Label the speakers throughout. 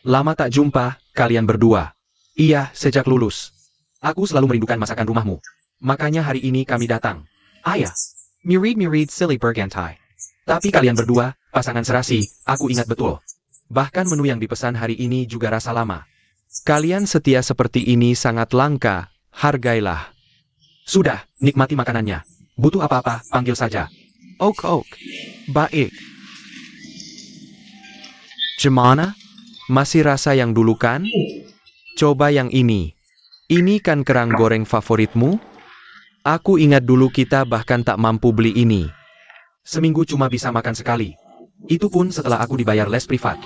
Speaker 1: Lama tak jumpa, kalian berdua. Iya, sejak lulus. Aku selalu merindukan masakan rumahmu. Makanya hari ini kami datang. Ayah. Mirid silly bergantai. Tapi kalian berdua, pasangan serasi, aku ingat betul. Bahkan menu yang dipesan hari ini juga rasa lama. Kalian setia seperti ini sangat langka, hargailah. Sudah, nikmati makanannya. Butuh apa-apa, panggil saja. Ok. Baik. Gimana? Masih rasa yang dulu kan? Coba yang ini. Ini kan kerang goreng favoritmu? Aku ingat dulu kita bahkan tak mampu beli ini. Seminggu cuma bisa makan sekali. Itu pun setelah aku dibayar les privat.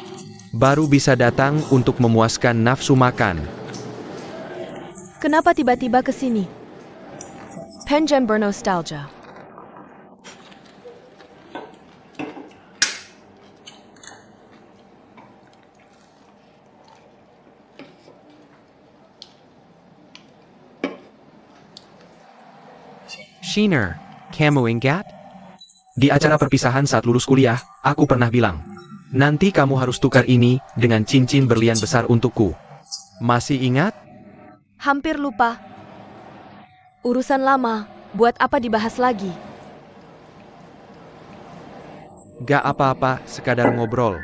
Speaker 1: Baru bisa datang untuk memuaskan nafsu makan.
Speaker 2: Kenapa tiba-tiba ke sini? Pengen bernostalgia.
Speaker 1: Shiner, kamu ingat? Di acara perpisahan saat lulus kuliah, aku pernah bilang, nanti kamu harus tukar ini dengan cincin berlian besar untukku. Masih ingat?
Speaker 2: Hampir lupa. Urusan lama, buat apa dibahas lagi?
Speaker 1: Gak apa-apa, sekadar ngobrol.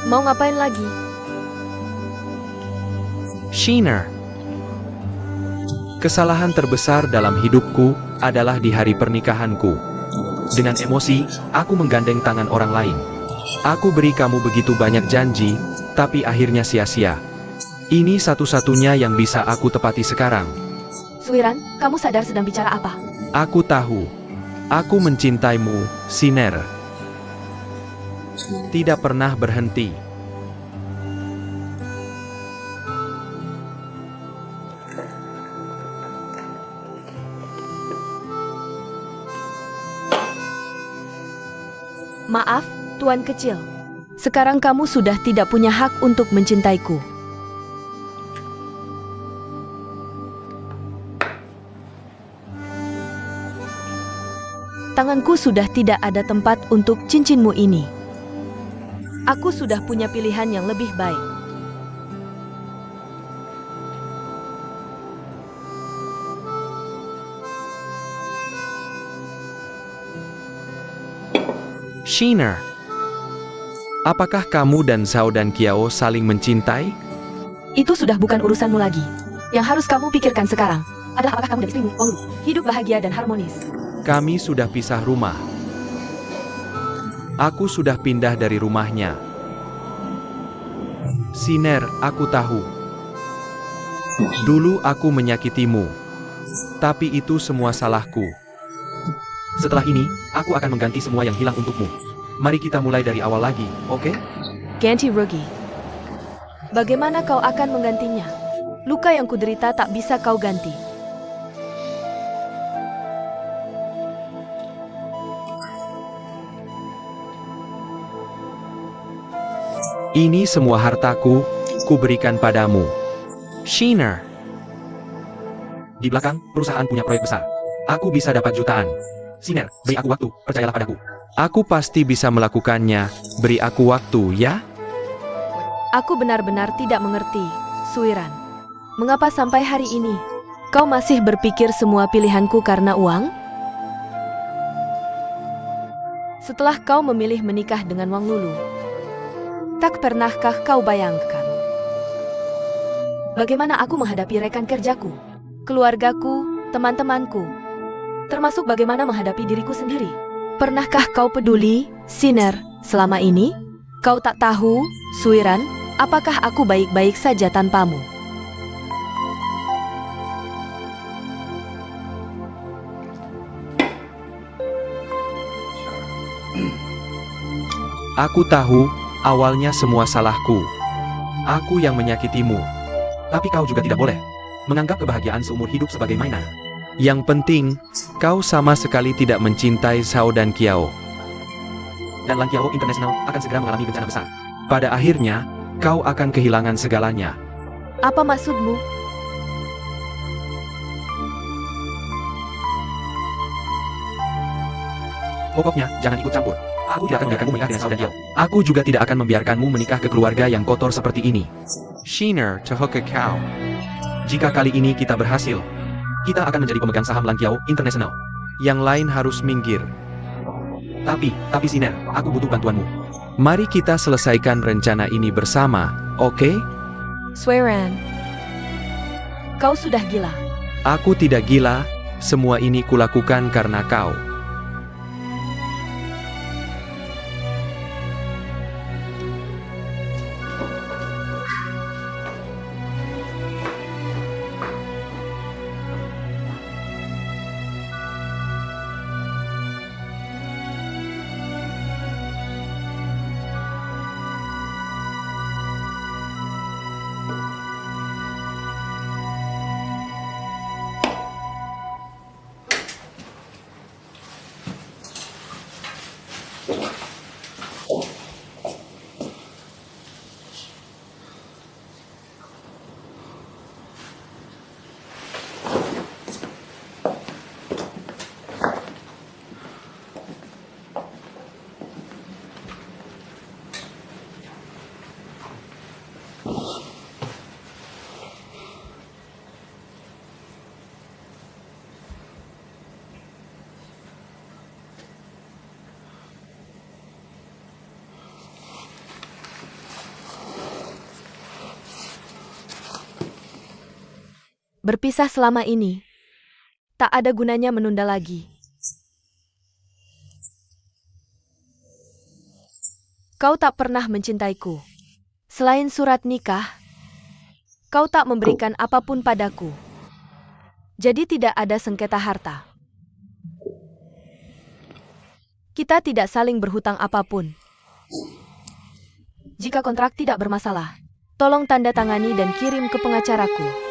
Speaker 2: Mau ngapain lagi?
Speaker 1: Shiner. Kesalahan terbesar dalam hidupku adalah di hari pernikahanku. Dengan emosi, aku menggandeng tangan orang lain. Aku beri kamu begitu banyak janji, tapi akhirnya sia-sia. Ini satu-satunya yang bisa aku tepati sekarang.
Speaker 2: Suiran, kamu sadar sedang bicara apa?
Speaker 1: Aku tahu. Aku mencintaimu, Shiner. Tidak pernah berhenti.
Speaker 2: Maaf, Tuan Kecil. Sekarang kamu sudah tidak punya hak untuk mencintaiku. Tanganku sudah tidak ada tempat untuk cincinmu ini. Aku sudah punya pilihan yang lebih baik.
Speaker 1: Shiner. Apakah kamu dan Zhao dan Qiao saling mencintai?
Speaker 2: Itu sudah bukan urusanmu lagi. Yang harus kamu pikirkan sekarang adalah apakah kamu dan istrimu, Wang Lu, hidup bahagia dan harmonis.
Speaker 1: Kami sudah pisah rumah. Aku sudah pindah dari rumahnya. Shiner, aku tahu. Dulu aku menyakitimu. Tapi itu semua salahku. Setelah ini, aku akan mengganti semua yang hilang untukmu. Mari kita mulai dari awal lagi, oke?
Speaker 2: Ganti rugi. Bagaimana kau akan menggantinya? Luka yang kuderita tak bisa kau ganti.
Speaker 1: Ini semua hartaku, kuberikan padamu. Shiner. Di belakang, perusahaan punya proyek besar. Aku bisa dapat jutaan. Shiner, beri aku waktu, percayalah padaku. Aku pasti bisa melakukannya, beri aku waktu, ya?
Speaker 2: Aku benar-benar tidak mengerti, Suiran. Mengapa sampai hari ini, kau masih berpikir semua pilihanku karena uang? Setelah kau memilih menikah dengan Wang Lulu, tak pernahkah kau bayangkan bagaimana aku menghadapi rekan kerjaku, keluargaku, teman-temanku, termasuk bagaimana menghadapi diriku sendiri? Pernahkah kau peduli, Shiner, selama ini? Kau tak tahu, Suiran, apakah aku baik-baik saja tanpamu?
Speaker 1: Aku tahu, awalnya semua salahku. Aku yang menyakitimu. Tapi kau juga tidak boleh menganggap kebahagiaan seumur hidup sebagai mainan. Yang penting, kau sama sekali tidak mencintai Zhao dan Qiao. Dan Lanqiao International akan segera mengalami bencana besar. Pada akhirnya, kau akan kehilangan segalanya.
Speaker 2: Apa maksudmu?
Speaker 1: Pokoknya, jangan ikut campur. Aku tidak akan membiarkanmu menikah dengan Zhao dan Qiao. Aku juga tidak akan membiarkanmu menikah ke keluarga yang kotor seperti ini. Shiner Tehoka Cow. Jika kali ini kita berhasil, kita akan menjadi pemegang saham Lanqiao International. Yang lain harus minggir. Tapi Shiner, aku butuh bantuanmu. Mari kita selesaikan rencana ini bersama, oke?
Speaker 2: Suiran, kau sudah gila.
Speaker 1: Aku tidak gila, semua ini kulakukan karena kau.
Speaker 2: Berpisah selama ini, tak ada gunanya menunda lagi. Kau tak pernah mencintaiku. Selain surat nikah, kau tak memberikan apapun padaku. Jadi tidak ada sengketa harta. Kita tidak saling berhutang apapun. Jika kontrak tidak bermasalah, tolong tanda tangani dan kirim ke pengacaraku.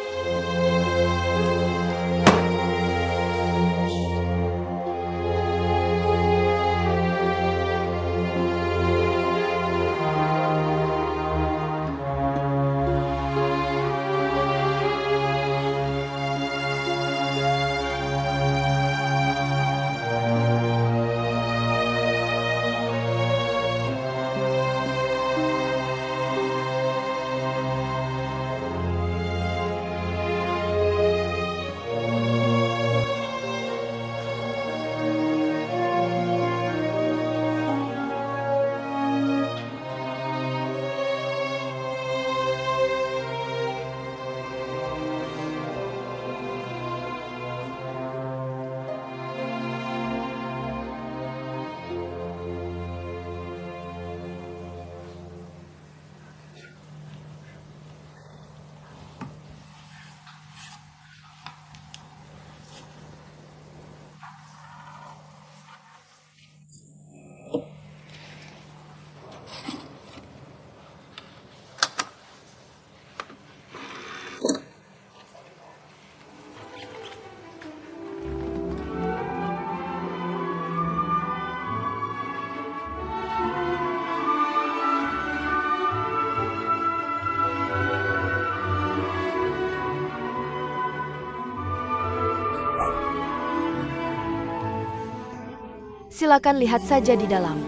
Speaker 2: Silakan lihat saja di dalam.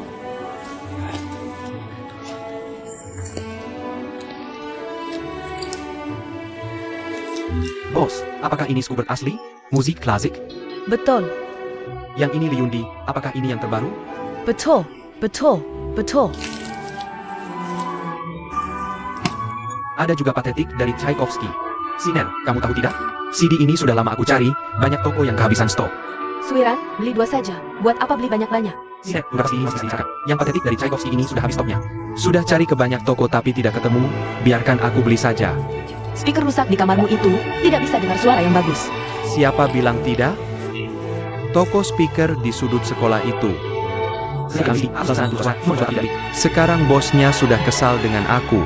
Speaker 1: Bos, apakah ini Schubert asli? Musik klasik?
Speaker 2: Betul,
Speaker 1: Yang ini Liundi, apakah ini yang terbaru?
Speaker 2: betul, betul, betul.
Speaker 1: Ada juga Patetik dari Tchaikovsky. Siner, kamu tahu tidak? CD ini sudah lama aku cari, banyak toko yang kehabisan stok.
Speaker 2: Suiran, beli 2 saja. Buat apa beli banyak-banyak?
Speaker 1: Siner, beberapa CD ini masih dicatat. Yang Patetik dari Tchaikovsky ini sudah habis stoknya. Sudah cari ke banyak toko tapi tidak ketemu, biarkan aku beli saja.
Speaker 2: Speaker rusak di kamarmu itu, tidak bisa dengar suara yang bagus.
Speaker 1: Siapa bilang tidak? Toko speaker di sudut sekolah itu. Sekarang bosnya sudah kesal dengan aku.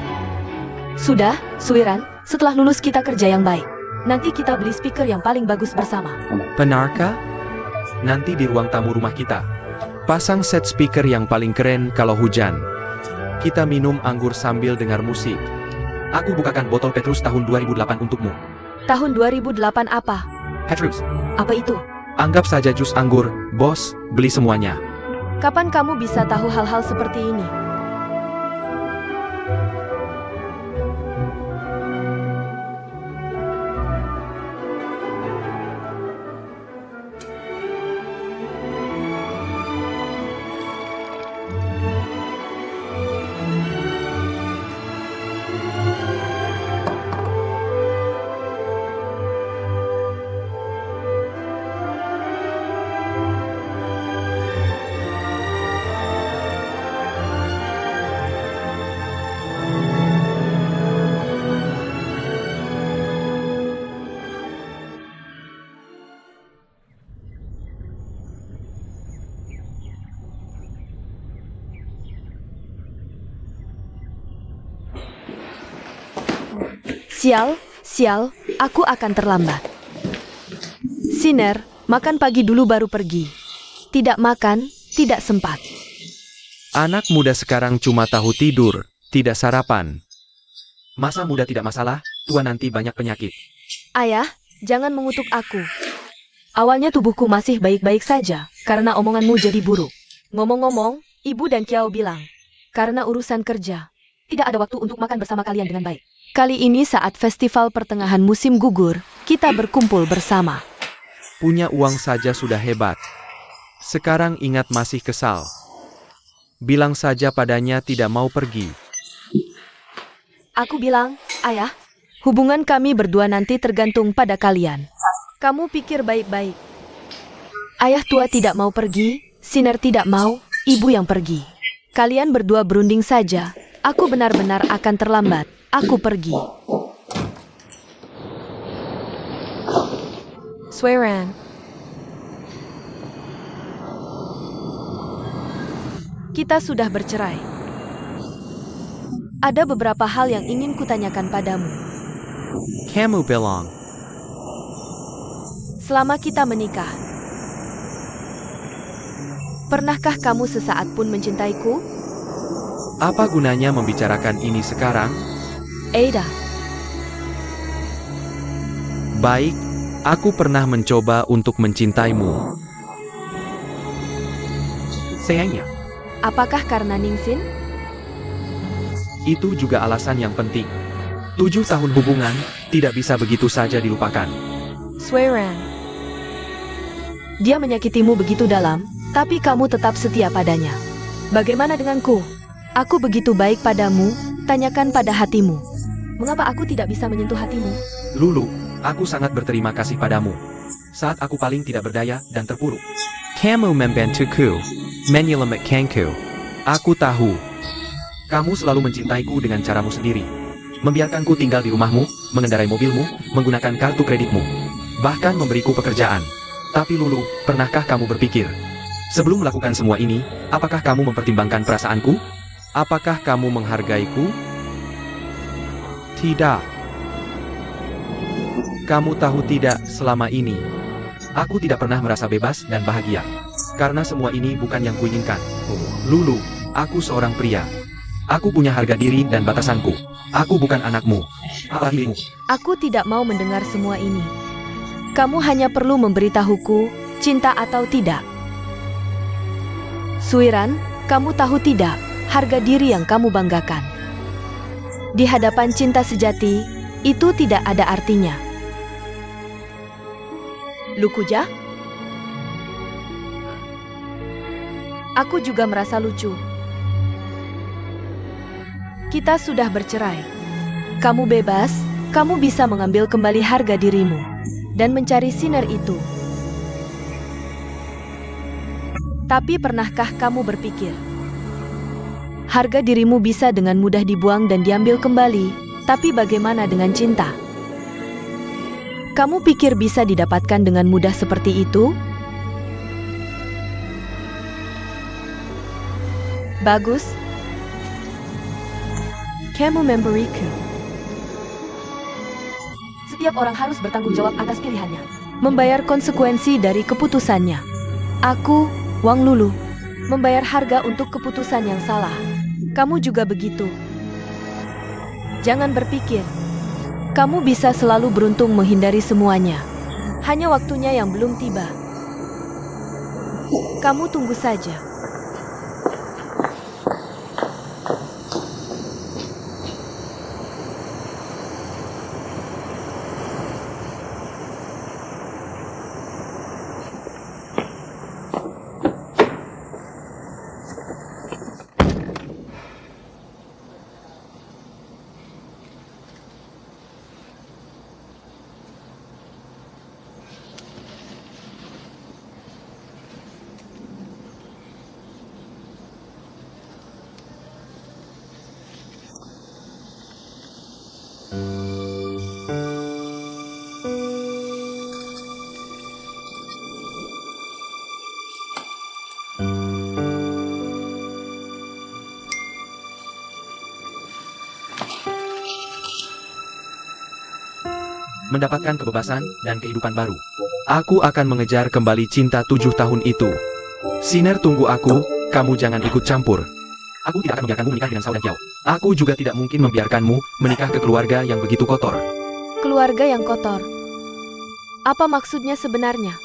Speaker 2: Sudah, Suiran, setelah lulus kita kerja yang baik. Nanti kita beli speaker yang paling bagus bersama.
Speaker 1: Benarkah? Nanti di ruang tamu rumah kita. Pasang set speaker yang paling keren kalau hujan. Kita minum anggur sambil dengar musik. Aku bukakan botol Petrus tahun 2008 untukmu.
Speaker 2: Tahun 2008 apa?
Speaker 1: Petrus,
Speaker 2: Apa itu?
Speaker 1: anggap saja jus anggur, bos, beli semuanya.
Speaker 2: Kapan kamu bisa tahu hal-hal seperti ini? Sial, aku akan terlambat. Sinner, makan pagi dulu baru pergi. Tidak makan, tidak sempat.
Speaker 1: Anak muda sekarang cuma tahu tidur, tidak sarapan. Masa muda tidak masalah, tua nanti banyak penyakit.
Speaker 2: Ayah, jangan mengutuk aku. Awalnya tubuhku masih baik-baik saja, karena omonganmu jadi buruk. Ngomong-ngomong, Ibu dan Kiao bilang, karena urusan kerja, tidak ada waktu untuk makan bersama kalian dengan baik. Kali ini saat festival pertengahan musim gugur, kita berkumpul bersama.
Speaker 1: Punya uang saja sudah hebat. Sekarang ingat masih kesal. Bilang saja padanya tidak mau pergi.
Speaker 2: Aku bilang, Ayah, hubungan kami berdua nanti tergantung pada kalian. Kamu pikir baik-baik. Ayah tua tidak mau pergi, Sinner tidak mau, ibu yang pergi. Kalian berdua berunding saja, aku benar-benar akan terlambat. Aku pergi. Swearan. Kita sudah bercerai. Ada beberapa hal yang ingin kutanyakan padamu.
Speaker 1: Kamu bilang,
Speaker 2: Selama kita menikah, pernahkah kamu sesaat pun mencintaiku?
Speaker 1: apa gunanya membicarakan ini sekarang?
Speaker 2: Ada.
Speaker 1: Baik, aku pernah mencoba untuk mencintaimu. Sayangnya,
Speaker 2: Apakah karena Ningsin?
Speaker 1: itu juga alasan yang penting. 7 tahun hubungan, tidak bisa begitu saja dilupakan.
Speaker 2: Swearan. Dia menyakitimu begitu dalam, tapi kamu tetap setia padanya. Bagaimana denganku? Aku begitu baik padamu, tanyakan pada hatimu. Mengapa aku tidak bisa menyentuh hatimu?
Speaker 1: Lulu, aku sangat berterima kasih padamu. Saat aku paling tidak berdaya dan terpuruk. Kamu membantuku, menyelamatkanku. Aku tahu. Kamu selalu mencintaiku dengan caramu sendiri. Membiarkanku tinggal di rumahmu, mengendarai mobilmu, menggunakan kartu kreditmu. Bahkan memberiku pekerjaan. Tapi Lulu, pernahkah kamu berpikir? Sebelum melakukan semua ini, apakah kamu mempertimbangkan perasaanku? Apakah kamu menghargaiku? Tidak. Kamu tahu tidak, selama ini, aku tidak pernah merasa bebas dan bahagia. Karena semua ini bukan yang kuinginkan. Lulu, aku seorang pria. Aku punya harga diri dan batasanku. Aku bukan anakmu. Apalagi
Speaker 2: Aku tidak mau mendengar semua ini. Kamu hanya perlu memberitahuku, cinta atau tidak. Suiran, kamu tahu tidak, harga diri yang kamu banggakan. Di hadapan cinta sejati, itu tidak ada artinya. Lukuja? Aku juga merasa lucu. Kita sudah bercerai. Kamu bebas, kamu bisa mengambil kembali harga dirimu dan mencari Sinner itu. Tapi pernahkah kamu berpikir, harga dirimu bisa dengan mudah dibuang dan diambil kembali, tapi bagaimana dengan cinta? Kamu pikir bisa didapatkan dengan mudah seperti itu? Bagus. Kamu memberiku Setiap orang harus bertanggung jawab atas pilihannya. Membayar konsekuensi dari keputusannya. Aku, Wang Lulu, membayar harga untuk keputusan yang salah. Kamu juga begitu. Jangan berpikir. Kamu bisa selalu beruntung menghindari semuanya. Hanya waktunya yang belum tiba. Kamu tunggu saja.
Speaker 1: Mendapatkan kebebasan dan kehidupan baru. Aku akan mengejar kembali cinta 7 tahun itu. Siner, tunggu aku, kamu jangan ikut campur. Aku tidak akan membiarkanmu menikah dengan Sao dan Kiao. Aku juga tidak mungkin membiarkanmu menikah ke keluarga yang begitu kotor.
Speaker 2: Keluarga yang kotor. Apa maksudnya sebenarnya?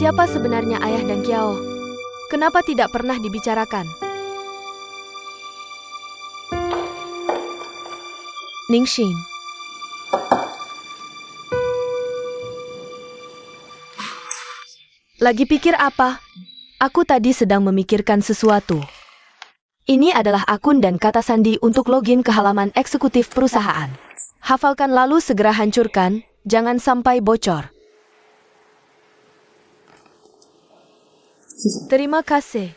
Speaker 2: Siapa sebenarnya ayah dan Kiao? Kenapa tidak pernah dibicarakan? Ningxin. Lagi pikir apa? Aku tadi sedang memikirkan sesuatu. Ini adalah akun dan kata sandi untuk login ke halaman eksekutif perusahaan. Hafalkan lalu segera hancurkan, jangan sampai bocor. Terima kasih.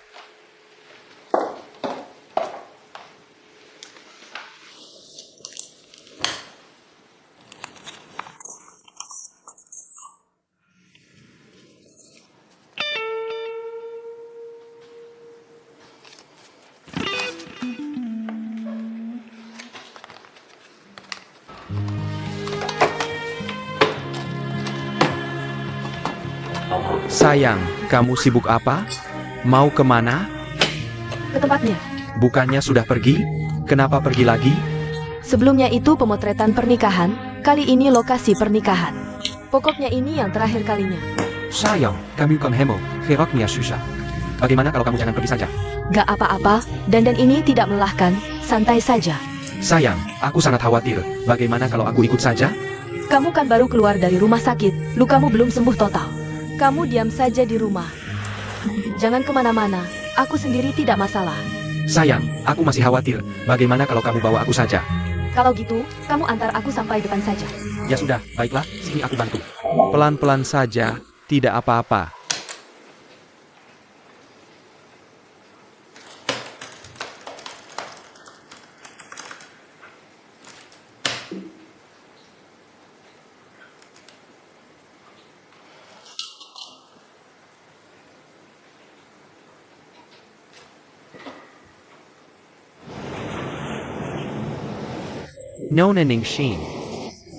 Speaker 1: Sayang, kamu sibuk apa? Mau kemana?
Speaker 2: Ke tempatnya.
Speaker 1: Bukannya sudah pergi? Kenapa pergi lagi?
Speaker 2: Sebelumnya itu pemotretan pernikahan, kali ini lokasi pernikahan. Pokoknya ini yang terakhir kalinya.
Speaker 1: Sayang, kamu kan hemo, heroknya susah. Bagaimana kalau kamu jangan pergi saja?
Speaker 2: Gak apa-apa, dandan ini tidak melelahkan, santai saja.
Speaker 1: Sayang, aku sangat khawatir. Bagaimana kalau aku ikut saja?
Speaker 2: Kamu kan baru keluar dari rumah sakit, lukamu belum sembuh total. Kamu diam saja di rumah. Jangan kemana-mana, aku sendiri tidak masalah.
Speaker 1: Sayang, aku masih khawatir. Bagaimana kalau kamu bawa aku saja?
Speaker 2: Kalau gitu, kamu antar aku sampai depan saja.
Speaker 1: Ya sudah, baiklah, sini aku bantu. Pelan-pelan saja, tidak apa-apa. Nona Ningxin.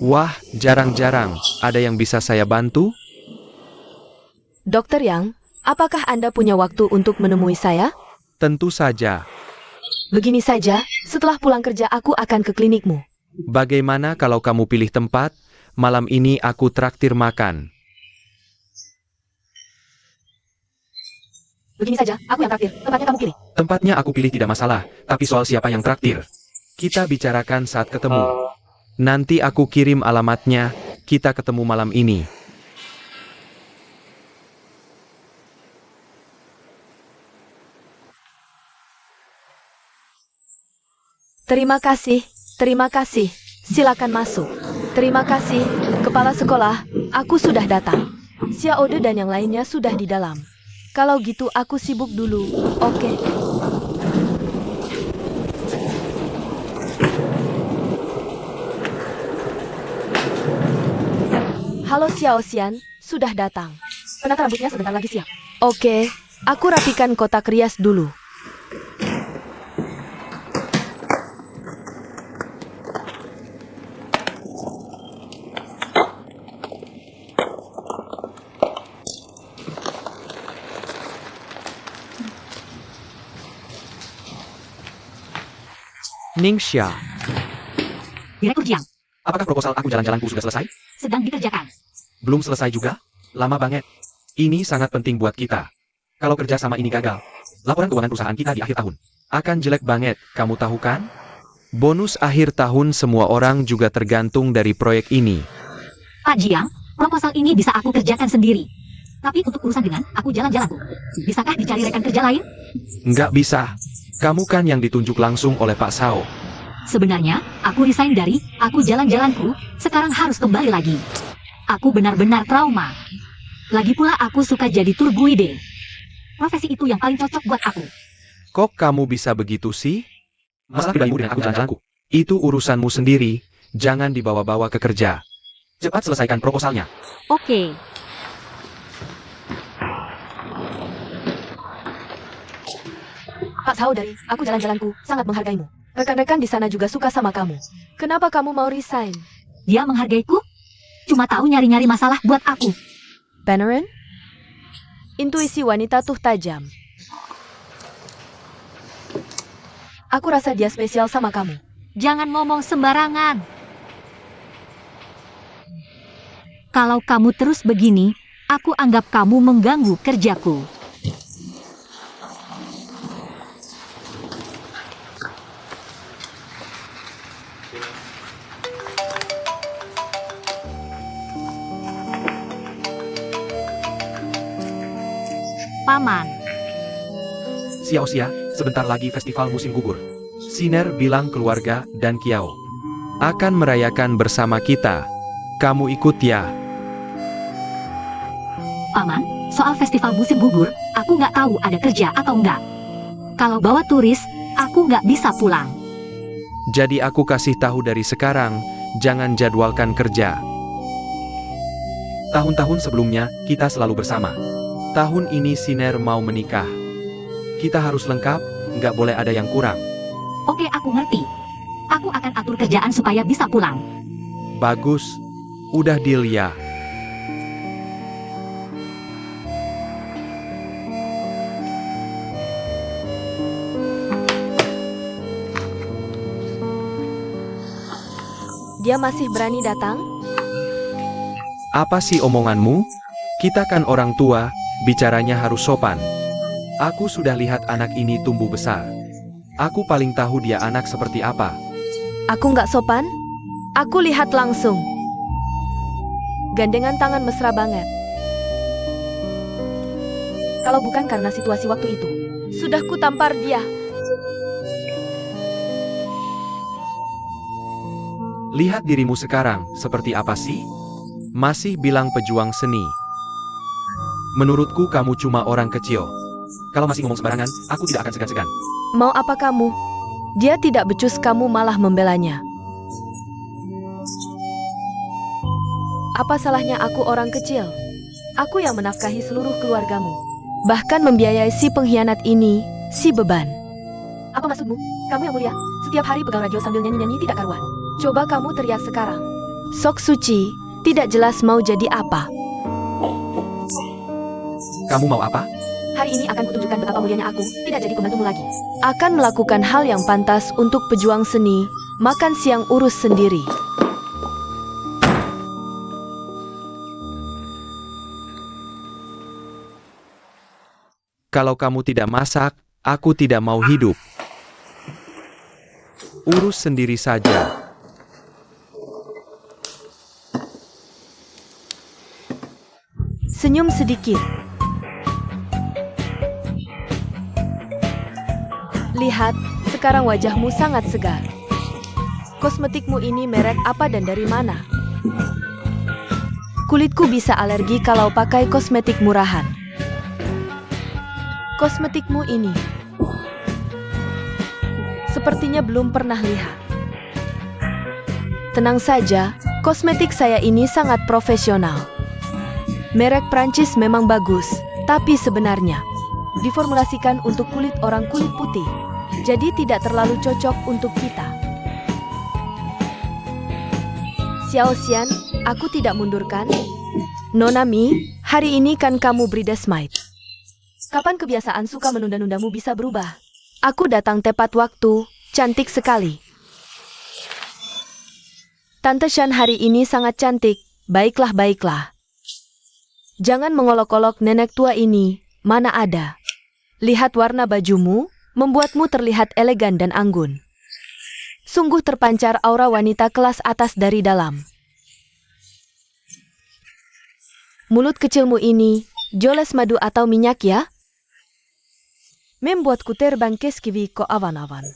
Speaker 1: Wah, jarang-jarang. Ada yang bisa saya bantu?
Speaker 2: Dokter Yang, apakah Anda punya waktu untuk menemui saya?
Speaker 1: Tentu saja.
Speaker 2: Begini saja, setelah pulang kerja aku akan ke klinikmu.
Speaker 1: Bagaimana kalau kamu pilih tempat? Malam ini aku traktir makan.
Speaker 2: Begini saja, aku yang traktir, tempatnya kamu pilih.
Speaker 1: Tempatnya aku pilih tidak masalah, tapi soal siapa yang traktir, kita bicarakan saat ketemu. Nanti aku kirim alamatnya, kita ketemu malam ini.
Speaker 2: Terima kasih, terima kasih. Silakan masuk. Terima kasih, kepala sekolah, aku sudah datang. Xiaode dan yang lainnya sudah di dalam. Kalau gitu aku sibuk dulu, oke. Halo Xiao Xian, sudah datang. Penata rambutnya sebentar lagi siap. Oke, aku rapikan kotak rias dulu.
Speaker 1: Ningxia,
Speaker 3: Direktur Jiang,
Speaker 1: apakah proposal aku jalan-jalanku sudah selesai?
Speaker 3: sedang dikerjakan.
Speaker 1: Belum selesai juga? Lama banget. Ini sangat penting buat kita. Kalau kerja sama ini gagal, laporan keuangan perusahaan kita di akhir tahun akan jelek banget, kamu tahu kan? Bonus akhir tahun semua orang juga tergantung dari proyek ini.
Speaker 3: Pak Jiang, proposal ini bisa aku kerjakan sendiri. Tapi untuk urusan dengan aku jalan-jalanku, bisakah dicari rekan kerja lain?
Speaker 1: Nggak bisa. Kamu kan yang ditunjuk langsung oleh Pak Sao.
Speaker 3: Sebenarnya, aku resign dari aku jalan-jalanku, sekarang harus kembali lagi. Aku benar-benar trauma. Lagi pula aku suka jadi tour guide. Profesi itu yang paling cocok buat aku.
Speaker 1: Kok kamu bisa begitu sih? Masalah pribadimu dengan aku jalan-jalanku. Itu urusanmu sendiri, jangan dibawa-bawa ke kerja. Cepat selesaikan proposalnya.
Speaker 3: Oke.
Speaker 2: Pak Saudari, aku jalan-jalanku, sangat menghargaimu. Rekan-rekan di sana juga suka sama kamu. Kenapa kamu mau resign?
Speaker 3: Dia menghargaiku, cuma tahu nyari-nyari masalah buat aku.
Speaker 2: Beneran? Intuisi wanita tuh tajam. Aku rasa dia spesial sama kamu.
Speaker 3: Jangan ngomong sembarangan. Kalau kamu terus begini, aku anggap kamu mengganggu kerjaku. Paman,
Speaker 1: Xiaoxia, sebentar lagi festival musim gugur. Siner bilang keluarga dan Kiao akan merayakan bersama kita. Kamu ikut ya?
Speaker 3: Paman, soal festival musim gugur, aku nggak tahu ada kerja atau nggak. Kalau bawa turis, aku nggak bisa pulang.
Speaker 1: Jadi aku kasih tahu dari sekarang, jangan jadwalkan kerja. Tahun-tahun sebelumnya, kita selalu bersama. Tahun ini Siner mau menikah. Kita harus lengkap, nggak boleh ada yang kurang.
Speaker 3: Oke, aku ngerti. Aku akan atur kerjaan supaya bisa pulang.
Speaker 1: Bagus. Udah deal ya.
Speaker 2: Dia masih berani datang?
Speaker 1: Apa sih omonganmu? Kita kan orang tua, bicaranya harus sopan. Aku sudah lihat anak ini tumbuh besar. Aku paling tahu dia anak seperti apa.
Speaker 2: Aku nggak sopan? Aku lihat langsung. Gandengan tangan mesra banget. Kalau bukan karena situasi waktu itu, sudah ku tampar dia.
Speaker 1: Lihat dirimu sekarang, seperti apa sih? Masih bilang pejuang seni. Menurutku kamu cuma orang kecil. Kalau masih ngomong sembarangan, aku tidak akan segan-segan.
Speaker 2: Mau apa kamu? Dia tidak becus, kamu malah membelanya. Apa salahnya aku orang kecil? Aku yang menafkahi seluruh keluargamu. Bahkan membiayai si pengkhianat ini, si beban. Apa maksudmu? Kamu yang mulia, setiap hari pegang radio sambil nyanyi-nyanyi tidak karuan. Coba kamu teriak sekarang. Sok suci, tidak jelas mau jadi apa.
Speaker 1: Kamu mau apa?
Speaker 2: Hari ini akan kutunjukkan betapa mulianya aku, tidak jadi pembantumu lagi. Akan melakukan hal yang pantas untuk pejuang seni, makan siang urus sendiri.
Speaker 1: Kalau kamu tidak masak, aku tidak mau hidup. Urus sendiri saja.
Speaker 2: Senyum sedikit. Lihat, sekarang wajahmu sangat segar. Kosmetikmu ini merek apa dan dari mana? Kulitku bisa alergi kalau pakai kosmetik murahan. Kosmetikmu ini sepertinya belum pernah lihat. Tenang saja, kosmetik saya ini sangat profesional. Merek Prancis memang bagus, tapi sebenarnya diformulasikan untuk kulit orang kulit putih. Jadi tidak terlalu cocok untuk kita. Xiao Xian, aku tidak mundurkan. Nona Mi, hari ini kan kamu bridesmaid. Kapan kebiasaan suka menunda-nundamu bisa berubah? Aku datang tepat waktu, cantik sekali. Tante Shan hari ini sangat cantik, baiklah baiklah. Jangan mengolok-olok nenek tua ini, mana ada. Lihat warna bajumu, membuatmu terlihat elegan dan anggun. Sungguh terpancar aura wanita kelas atas dari dalam. Mulut kecilmu ini, joles madu atau minyak ya? Membuatku terbang ke skiwi ko awan-awan.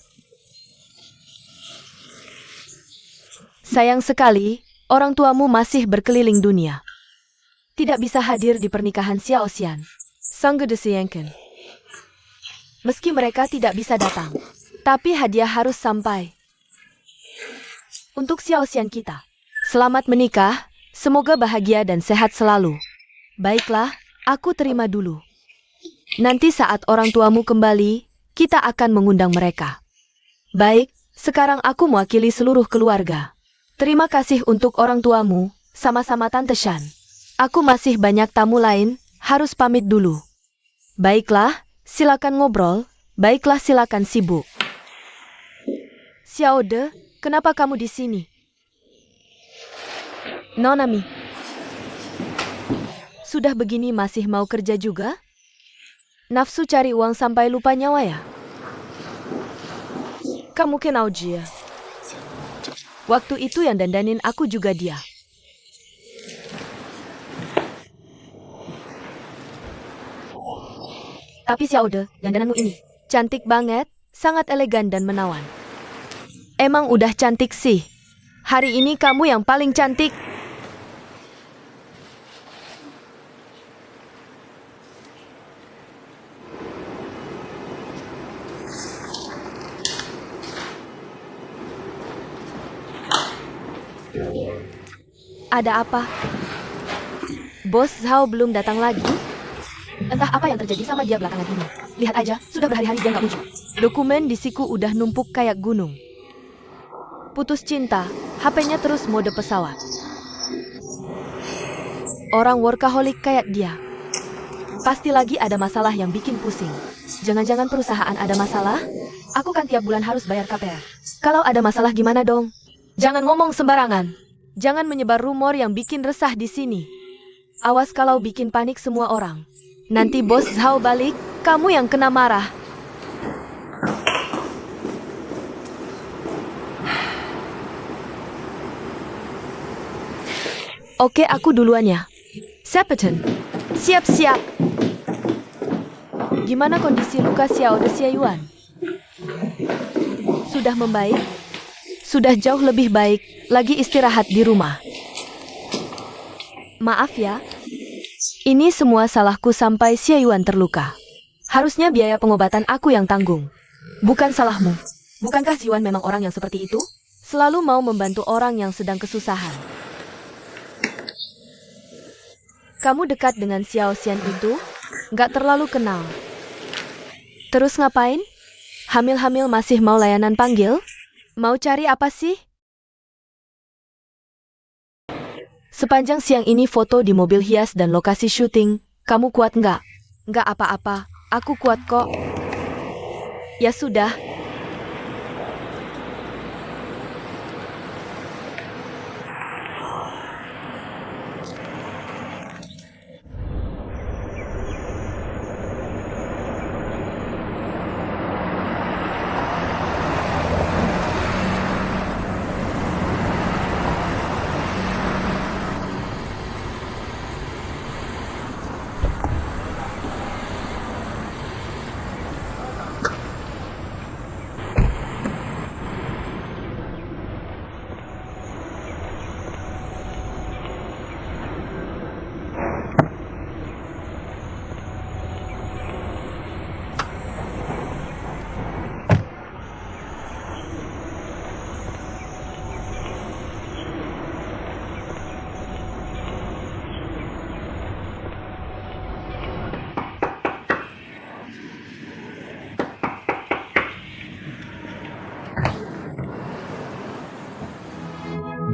Speaker 2: Sayang sekali, orang tuamu masih berkeliling dunia. Tidak bisa hadir di pernikahan Xiao Xian. Sang Gede Siangken. Meski mereka tidak bisa datang, tapi hadiah harus sampai. Untuk Xiao Xian kita. Selamat menikah, semoga bahagia dan sehat selalu. Baiklah, aku terima dulu. Nanti saat orang tuamu kembali, kita akan mengundang mereka. Baik, sekarang aku mewakili seluruh keluarga. Terima kasih untuk orang tuamu, sama-sama Tante Shan. Aku masih banyak tamu lain, harus pamit dulu. Baiklah, silakan ngobrol, baiklah silakan sibuk. Xiao De, kenapa kamu di sini? Nona Mi. Sudah begini masih mau kerja juga? Nafsu cari uang sampai lupa nyawa ya? Kamu kenal dia. Waktu itu yang dandanin aku juga dia. Tapi Xiao De, dandananmu ini cantik banget, sangat elegan dan menawan. Emang udah cantik sih. Hari ini kamu yang paling cantik. Ada apa? Bos Zhao belum datang lagi? Entah apa yang terjadi sama dia belakangan ini. Lihat aja, sudah berhari-hari dia nggak muncul. Dokumen di siku udah numpuk kayak gunung. Putus cinta, HP-nya terus mode pesawat. Orang workaholic kayak dia. Pasti lagi ada masalah yang bikin pusing. Jangan-jangan perusahaan ada masalah? Aku kan tiap bulan harus bayar KPR. Kalau ada masalah gimana dong? Jangan ngomong sembarangan. Jangan menyebar rumor yang bikin resah di sini. Awas kalau bikin panik semua orang. Nanti bos Zhao balik, kamu yang kena marah. Oke, aku duluan ya. Sepeten. Siap-siap. Gimana kondisi luka Xiao De Xiayuan? Sudah membaik? Sudah jauh lebih baik, lagi istirahat di rumah. Maaf ya. Ini semua salahku sampai Xiayuan terluka. Harusnya biaya pengobatan aku yang tanggung. Bukan salahmu. Bukankah Xiayuan memang orang yang seperti itu? Selalu mau membantu orang yang sedang kesusahan. Kamu dekat dengan Xiao Xian itu? Nggak terlalu kenal. Terus ngapain? Hamil-hamil masih mau layanan panggil? Mau cari apa sih? Sepanjang siang ini foto di mobil hias dan lokasi syuting, kamu kuat nggak? Nggak apa-apa, aku kuat kok. Ya sudah.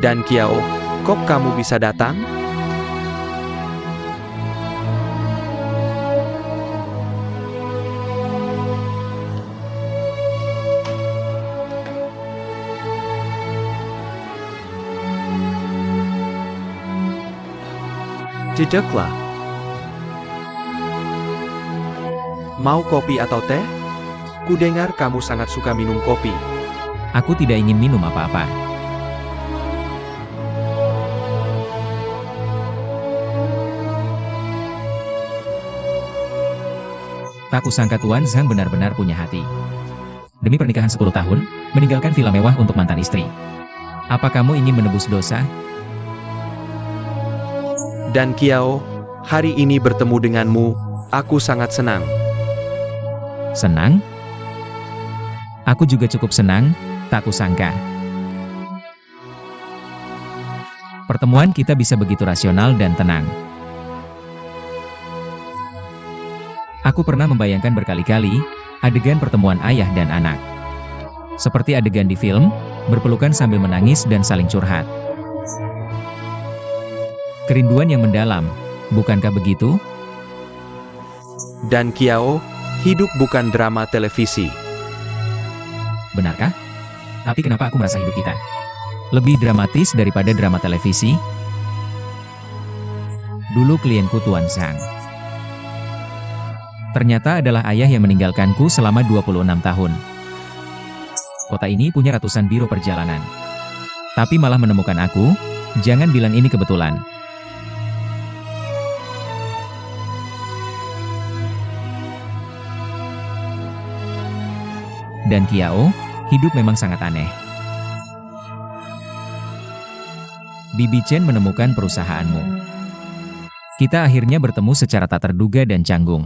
Speaker 1: Dan Kiao, kok kamu bisa datang? Jejaklah. Mau kopi atau teh? Kudengar kamu sangat suka minum kopi.
Speaker 4: Aku tidak ingin minum apa-apa. Tak kusangka Tuan Zhang benar-benar punya hati. Demi pernikahan 10 tahun, meninggalkan villa mewah untuk mantan istri. Apa kamu ingin menebus dosa?
Speaker 1: Dan Kiao, hari ini bertemu denganmu, aku sangat senang.
Speaker 4: Senang? Aku juga cukup senang, tak kusangka. Pertemuan kita bisa begitu rasional dan tenang. Aku pernah membayangkan berkali-kali, adegan pertemuan ayah dan anak. Seperti adegan di film, berpelukan sambil menangis dan saling curhat. Kerinduan yang mendalam, bukankah begitu?
Speaker 1: Dan Kiao, hidup bukan drama televisi.
Speaker 4: Benarkah? Tapi kenapa aku merasa hidup kita lebih dramatis daripada drama televisi? Dulu klienku Tuan Zhang. Ternyata adalah ayah yang meninggalkanku selama 26 tahun. Kota ini punya ratusan biro perjalanan. Tapi malah menemukan aku, jangan bilang ini kebetulan. Dan Kiao, hidup memang sangat aneh. Bibi Chen menemukan perusahaanmu. Kita akhirnya bertemu secara tak terduga dan canggung.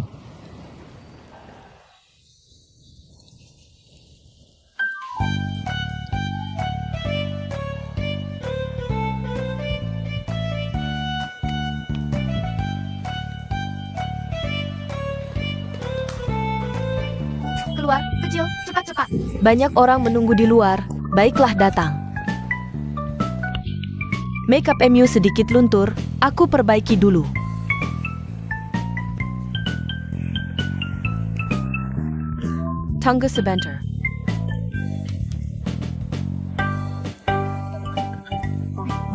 Speaker 2: Keluar, kecil, cepat-cepat. Banyak orang menunggu di luar, baiklah datang. Makeup MU sedikit luntur, aku perbaiki dulu. Tunggu sebentar.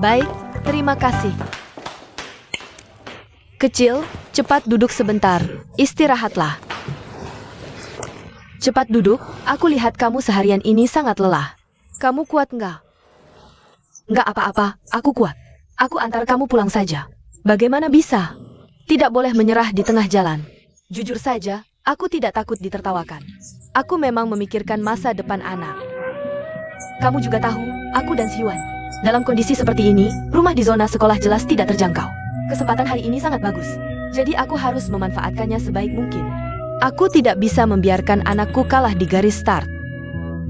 Speaker 2: Baik, terima kasih. Kecil, cepat duduk sebentar, istirahatlah. Cepat duduk, aku lihat kamu seharian ini sangat lelah. Kamu kuat nggak? Nggak apa-apa, aku kuat. Aku antar kamu pulang saja. Bagaimana bisa? Tidak boleh menyerah di tengah jalan. Jujur saja, aku tidak takut ditertawakan. Aku memang memikirkan masa depan anak. Kamu juga tahu, aku dan Siwan. Dalam kondisi seperti ini, rumah di zona sekolah jelas tidak terjangkau. Kesempatan hari ini sangat bagus. Jadi aku harus memanfaatkannya sebaik mungkin. Aku tidak bisa membiarkan anakku kalah di garis start.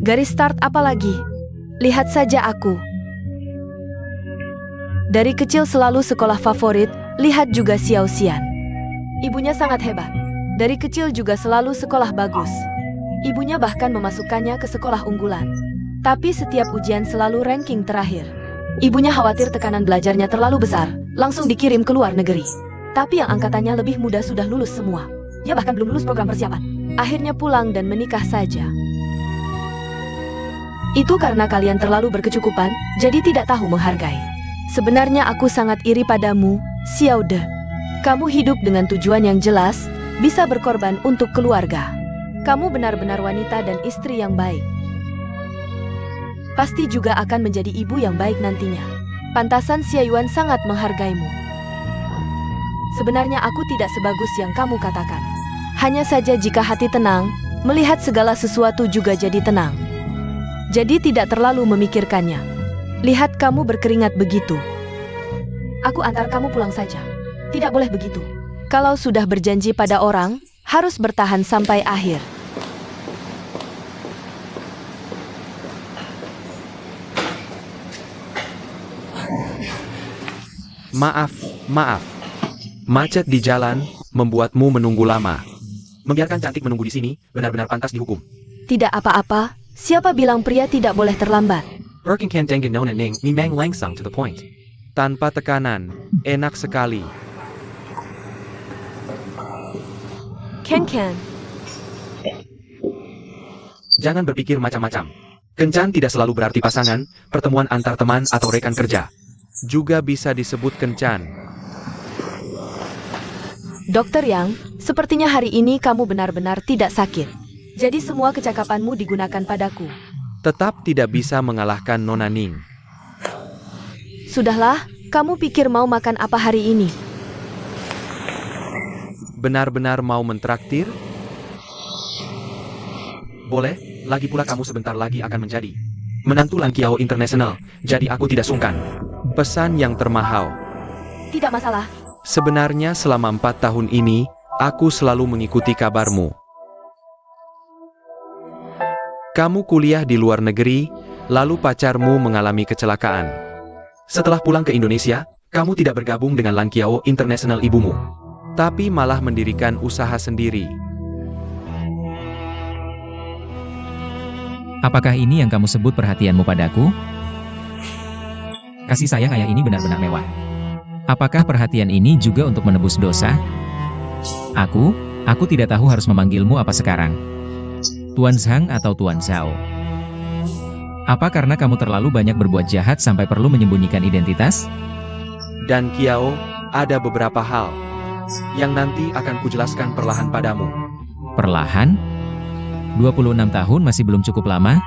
Speaker 2: Garis start apa lagi? Lihat saja aku. Dari kecil selalu sekolah favorit, lihat juga Xiao Xian. Ibunya sangat hebat. Dari kecil juga selalu sekolah bagus. Ibunya bahkan memasukkannya ke sekolah unggulan. Tapi setiap ujian selalu ranking terakhir. Ibunya khawatir tekanan belajarnya terlalu besar, langsung dikirim ke luar negeri. Tapi yang angkatannya lebih muda sudah lulus semua. Dia bahkan belum lulus program persiapan. Akhirnya pulang dan menikah saja. Itu karena kalian terlalu berkecukupan, jadi tidak tahu menghargai. Sebenarnya aku sangat iri padamu, Xiao De. Kamu hidup dengan tujuan yang jelas, bisa berkorban untuk keluarga. Kamu benar-benar wanita dan istri yang baik. Pasti juga akan menjadi ibu yang baik nantinya. Pantasan Xia Yuan sangat menghargaimu. Sebenarnya aku tidak sebagus yang kamu katakan. Hanya saja jika hati tenang, melihat segala sesuatu juga jadi tenang. Jadi tidak terlalu memikirkannya. Lihat kamu berkeringat begitu. Aku antar kamu pulang saja. Tidak boleh begitu. Kalau sudah berjanji pada orang, harus bertahan sampai akhir.
Speaker 1: Maaf. Macet di jalan, membuatmu menunggu lama. Membiarkan cantik menunggu di sini, benar-benar pantas dihukum.
Speaker 2: Tidak apa-apa, siapa bilang pria tidak boleh terlambat?
Speaker 1: Berkenkan dengan nona ning, memang langsung to the point. Tanpa tekanan, enak sekali.
Speaker 2: Ken.
Speaker 1: Jangan berpikir macam-macam. Kencan tidak selalu berarti pasangan, pertemuan antar teman atau rekan kerja. Juga bisa disebut kencan.
Speaker 2: Dokter Yang, sepertinya hari ini kamu benar-benar tidak sakit. Jadi semua kecakapanmu digunakan padaku.
Speaker 1: Tetap tidak bisa mengalahkan Nona Ning.
Speaker 2: Sudahlah, kamu pikir mau makan apa hari ini?
Speaker 1: Benar-benar mau mentraktir? Boleh, lagi pula kamu sebentar lagi akan menjadi menantu Langkiao International, jadi aku tidak sungkan. Pesan yang termahal.
Speaker 2: Tidak masalah.
Speaker 1: Sebenarnya selama 4 tahun ini, aku selalu mengikuti kabarmu. Kamu kuliah di luar negeri, lalu pacarmu mengalami kecelakaan. Setelah pulang ke Indonesia, kamu tidak bergabung dengan Langkiao International ibumu, tapi malah mendirikan usaha sendiri.
Speaker 4: Apakah ini yang kamu sebut perhatianmu padaku? Kasih sayang ayah ini benar-benar mewah. Apakah perhatian ini juga untuk menebus dosa? Aku tidak tahu harus memanggilmu apa sekarang. Tuan Zhang atau Tuan Zhao? Apa karena kamu terlalu banyak berbuat jahat sampai perlu menyembunyikan identitas?
Speaker 1: Dan Kiao, ada beberapa hal yang nanti akan kujelaskan perlahan padamu.
Speaker 4: Perlahan? 26 tahun masih belum cukup lama?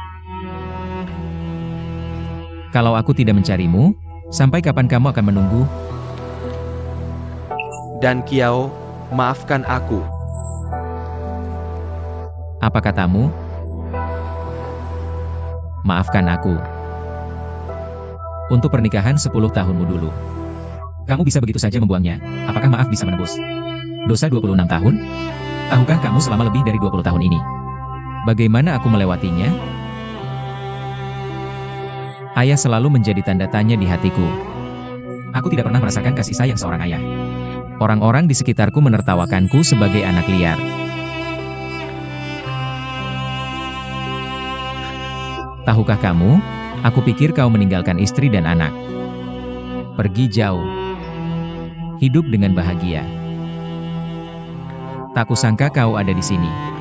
Speaker 4: Kalau aku tidak mencarimu, sampai kapan kamu akan menunggu?
Speaker 1: Dan Kiao, maafkan aku.
Speaker 4: Apa katamu? Maafkan aku. Untuk pernikahan 10 tahunmu dulu. Kamu bisa begitu saja membuangnya. Apakah maaf bisa menebus dosa 26 tahun? Tahukah kamu selama lebih dari 20 tahun ini bagaimana aku melewatinya? Ayah selalu menjadi tanda tanya di hatiku. Aku tidak pernah merasakan kasih sayang seorang ayah. Orang-orang di sekitarku menertawakanku sebagai anak liar. Tahukah kamu, aku pikir kau meninggalkan istri dan anak. Pergi jauh. Hidup dengan bahagia. Tak kusangka kau ada di sini.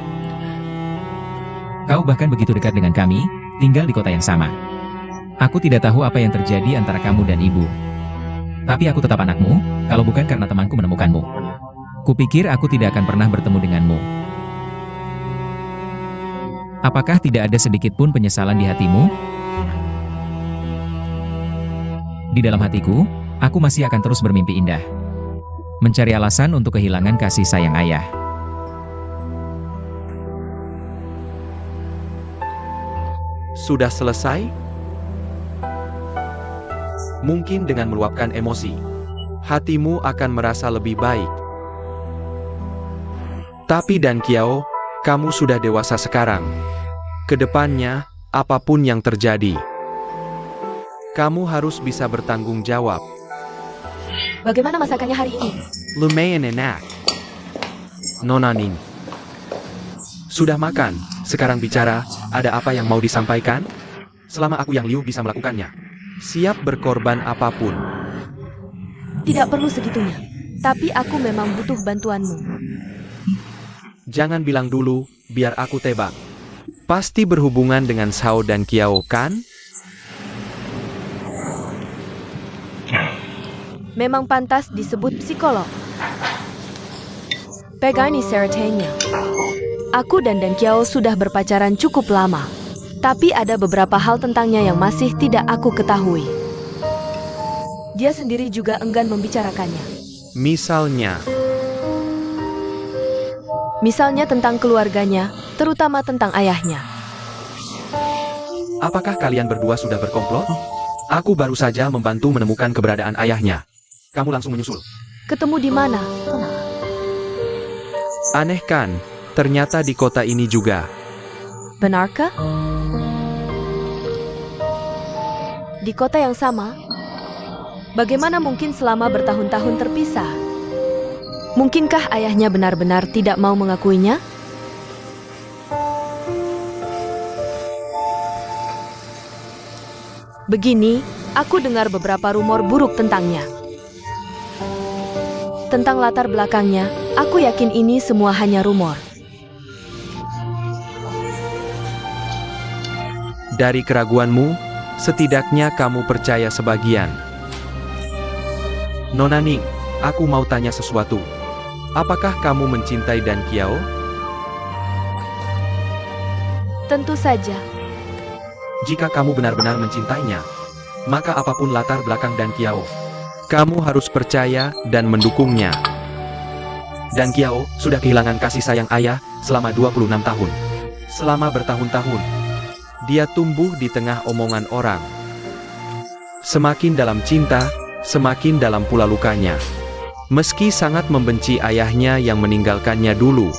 Speaker 4: Kau bahkan begitu dekat dengan kami, tinggal di kota yang sama. Aku tidak tahu apa yang terjadi antara kamu dan ibu. Tapi aku tetap anakmu, kalau bukan karena temanku menemukanmu. Kupikir aku tidak akan pernah bertemu denganmu. Apakah tidak ada sedikit pun penyesalan di hatimu? Di dalam hatiku, aku masih akan terus bermimpi indah. Mencari alasan untuk kehilangan kasih sayang ayah.
Speaker 1: Sudah selesai? Mungkin dengan meluapkan emosi, hatimu akan merasa lebih baik. Tapi Dan Kiao, kamu sudah dewasa sekarang. Kedepannya, apapun yang terjadi, kamu harus bisa bertanggung jawab.
Speaker 2: Bagaimana masakannya hari ini?
Speaker 1: Lumayan enak. Nona Ning. Sudah makan, sekarang bicara, ada apa yang mau disampaikan? Selama aku yang Liu bisa melakukannya. Siap berkorban apapun.
Speaker 2: Tidak perlu segitunya. Tapi aku memang butuh bantuanmu.
Speaker 1: Jangan bilang dulu, biar aku tebak. Pasti berhubungan dengan Zhao dan Kiao, kan?
Speaker 2: Memang pantas disebut psikolog. Pegani Seretenya. Aku dan Kiao sudah berpacaran cukup lama. Tapi ada beberapa hal tentangnya yang masih tidak aku ketahui. Dia sendiri juga enggan membicarakannya. Misalnya tentang keluarganya, terutama tentang ayahnya.
Speaker 1: Apakah kalian berdua sudah berkomplot? Aku baru saja membantu menemukan keberadaan ayahnya. Kamu langsung menyusul.
Speaker 2: Ketemu di mana?
Speaker 1: Aneh kan? Ternyata di kota ini juga.
Speaker 2: Benarkah? Di kota yang sama? Bagaimana mungkin selama bertahun-tahun terpisah? Mungkinkah ayahnya benar-benar tidak mau mengakuinya? Begini, aku dengar beberapa rumor buruk tentangnya. Tentang latar belakangnya, aku yakin ini semua hanya rumor.
Speaker 1: Dari keraguanmu, setidaknya kamu percaya sebagian. Nona Ning, aku mau tanya sesuatu. Apakah kamu mencintai Dan Qiao?
Speaker 2: Tentu saja.
Speaker 1: Jika kamu benar-benar mencintainya, maka apapun latar belakang Dan Qiao, kamu harus percaya dan mendukungnya. Dan Qiao sudah kehilangan kasih sayang ayah selama 26 tahun. Selama bertahun-tahun, dia tumbuh di tengah omongan orang. Semakin dalam cinta, semakin dalam pula lukanya. Meski sangat membenci ayahnya yang meninggalkannya dulu,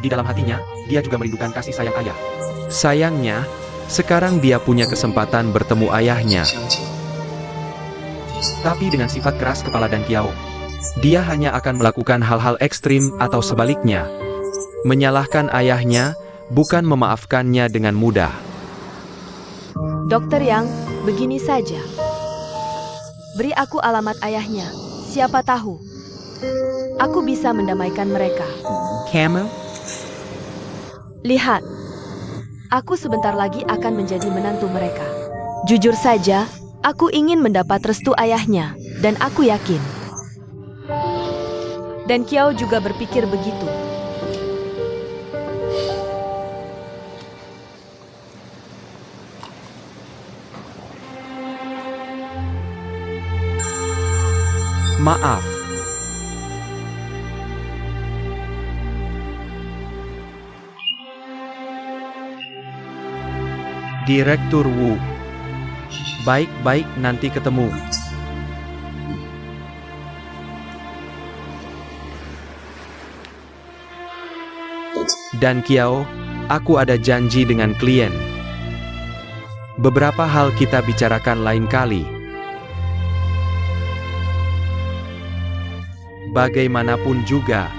Speaker 1: di dalam hatinya, dia juga merindukan kasih sayang ayah. Sayangnya, sekarang dia punya kesempatan bertemu ayahnya. Tapi dengan sifat keras kepala Dan Qiao, dia hanya akan melakukan hal-hal ekstrim atau sebaliknya. Menyalahkan ayahnya, bukan memaafkannya dengan mudah.
Speaker 2: Dokter Yang, begini saja. Beri aku alamat ayahnya. Siapa tahu aku bisa mendamaikan mereka.
Speaker 1: Kamu?
Speaker 2: Lihat, aku sebentar lagi akan menjadi menantu mereka. Jujur saja, aku ingin mendapat restu ayahnya, dan aku yakin Dan Qiao juga berpikir begitu.
Speaker 1: Maaf. Direktur Wu. Baik-baik, nanti ketemu. Dan Qiao, aku ada janji dengan klien. Beberapa hal kita bicarakan lain kali. Bagaimanapun juga,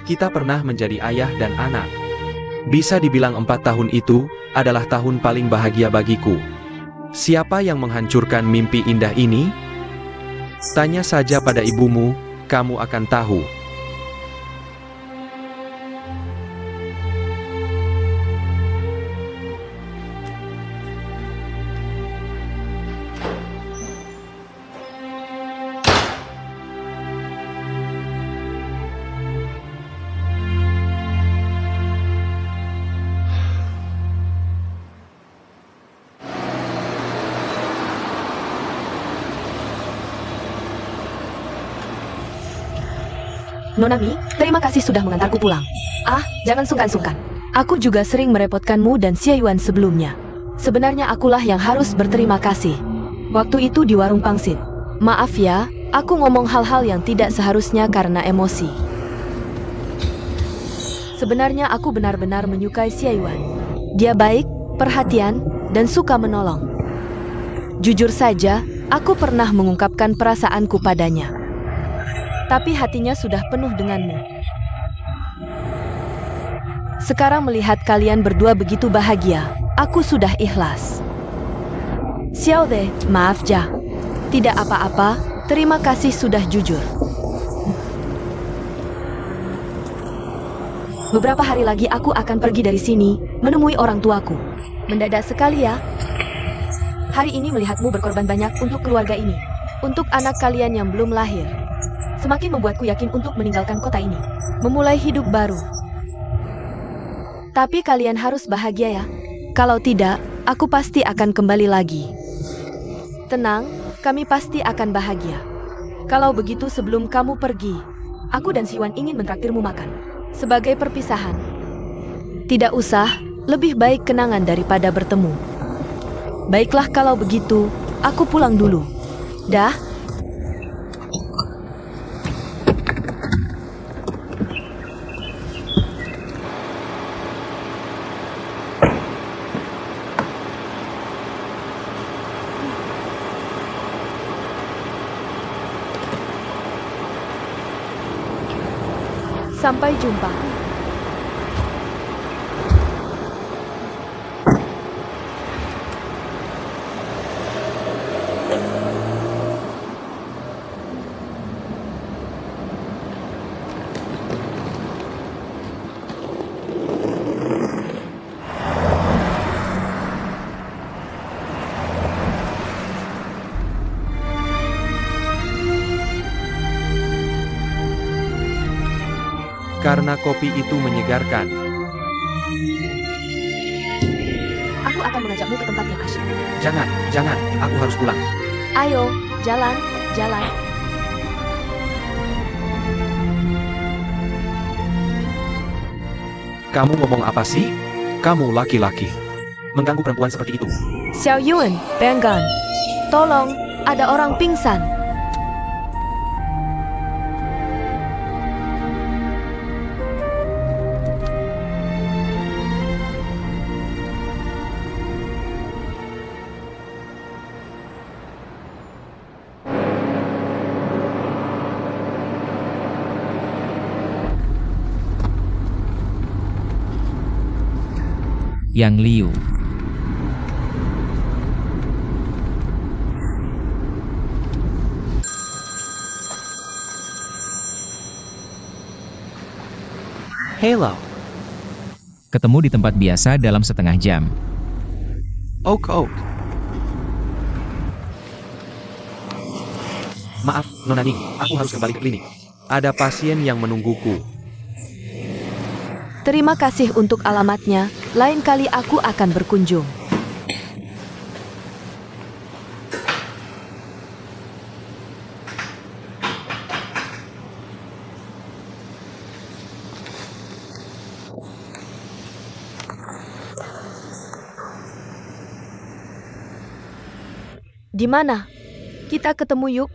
Speaker 1: kita pernah menjadi ayah dan anak. Bisa dibilang 4 tahun itu adalah tahun paling bahagia bagiku. Siapa yang menghancurkan mimpi indah ini? Tanya saja pada ibumu, kamu akan tahu.
Speaker 2: Nona Mi, terima kasih sudah mengantarku pulang. Ah, jangan sungkan-sungkan. Aku juga sering merepotkanmu dan Xie Yuan sebelumnya. Sebenarnya akulah yang harus berterima kasih. Waktu itu di warung pangsit. Maaf ya, aku ngomong hal-hal yang tidak seharusnya karena emosi. Sebenarnya aku benar-benar menyukai Xie Yuan. Dia baik, perhatian, dan suka menolong. Jujur saja, aku pernah mengungkapkan perasaanku padanya. Tapi hatinya sudah penuh denganmu. Sekarang melihat kalian berdua begitu bahagia, aku sudah ikhlas. Xiao De, maaf Ja. Tidak apa-apa, terima kasih sudah jujur. Beberapa hari lagi aku akan pergi dari sini, menemui orang tuaku. Mendadak sekali ya. Hari ini melihatmu berkorban banyak untuk keluarga ini. Untuk anak kalian yang belum lahir. Semakin membuatku yakin untuk meninggalkan kota ini. Memulai hidup baru. Tapi kalian harus bahagia ya. Kalau tidak, aku pasti akan kembali lagi. Tenang, kami pasti akan bahagia. Kalau begitu sebelum kamu pergi, aku dan Siwan ingin mentraktirmu makan. Sebagai perpisahan. Tidak usah, lebih baik kenangan daripada bertemu. Baiklah kalau begitu, aku pulang dulu. Dah. Sampai jumpa.
Speaker 1: Karena kopi itu menyegarkan.
Speaker 2: Aku akan mengajakmu ke tempat yang asyik.
Speaker 1: Jangan, aku harus pulang.
Speaker 2: Ayo, jalan, jalan.
Speaker 1: Kamu ngomong apa sih? Kamu laki-laki. Mengganggu perempuan seperti itu.
Speaker 2: Xiao Yuan, Benggan. Tolong, ada orang pingsan.
Speaker 4: Yang Liu.
Speaker 1: Hello.
Speaker 4: Ketemu di tempat biasa dalam setengah jam.
Speaker 1: Oak. Maaf, Nona Ning, aku harus kembali ke klinik. Ada pasien yang menungguku.
Speaker 2: Terima kasih untuk alamatnya. Lain kali aku akan berkunjung. Di mana? Kita ketemu yuk.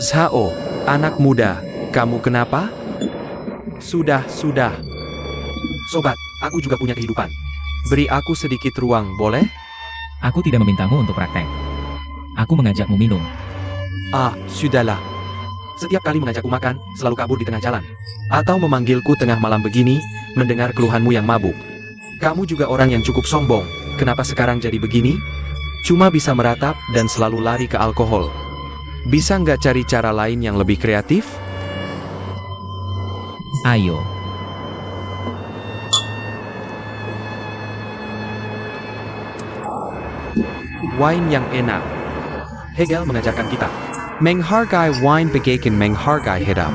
Speaker 1: Zhao, anak muda, kamu kenapa? Sudah. Sobat, aku juga punya kehidupan. Beri aku sedikit ruang, boleh?
Speaker 4: Aku tidak memintamu untuk praktek. Aku mengajakmu minum.
Speaker 1: Ah, sudahlah. Setiap kali mengajakku makan, selalu kabur di tengah jalan. Atau memanggilku tengah malam begini, mendengar keluhanmu yang mabuk. Kamu juga orang yang cukup sombong. Kenapa sekarang jadi begini? Cuma bisa meratap dan selalu lari ke alkohol. Bisa nggak cari cara lain yang lebih kreatif?
Speaker 4: Ayo.
Speaker 1: Wine yang enak. Hegel mengajarkan kita. Menghargai wine bagaikan menghargai hidup.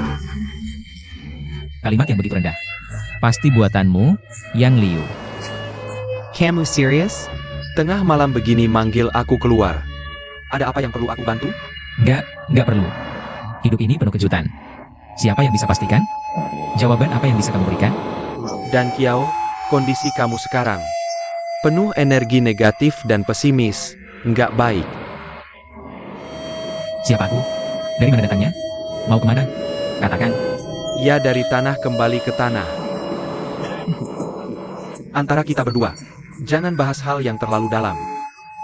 Speaker 4: Kalimat yang begitu rendah. Pasti buatanmu, Yang Liu.
Speaker 1: Kamu serius? Tengah malam begini manggil aku keluar. Ada apa yang perlu aku bantu?
Speaker 4: Enggak perlu. Hidup ini penuh kejutan. Siapa yang bisa pastikan? Jawaban apa yang bisa kamu berikan?
Speaker 1: Dan Kiao, kondisi kamu sekarang penuh energi negatif dan pesimis. Nggak baik.
Speaker 4: Siapa aku? Dari mana datangnya? Mau kemana? Katakan.
Speaker 1: Ya, dari tanah kembali ke tanah. Antara kita berdua, jangan bahas hal yang terlalu dalam.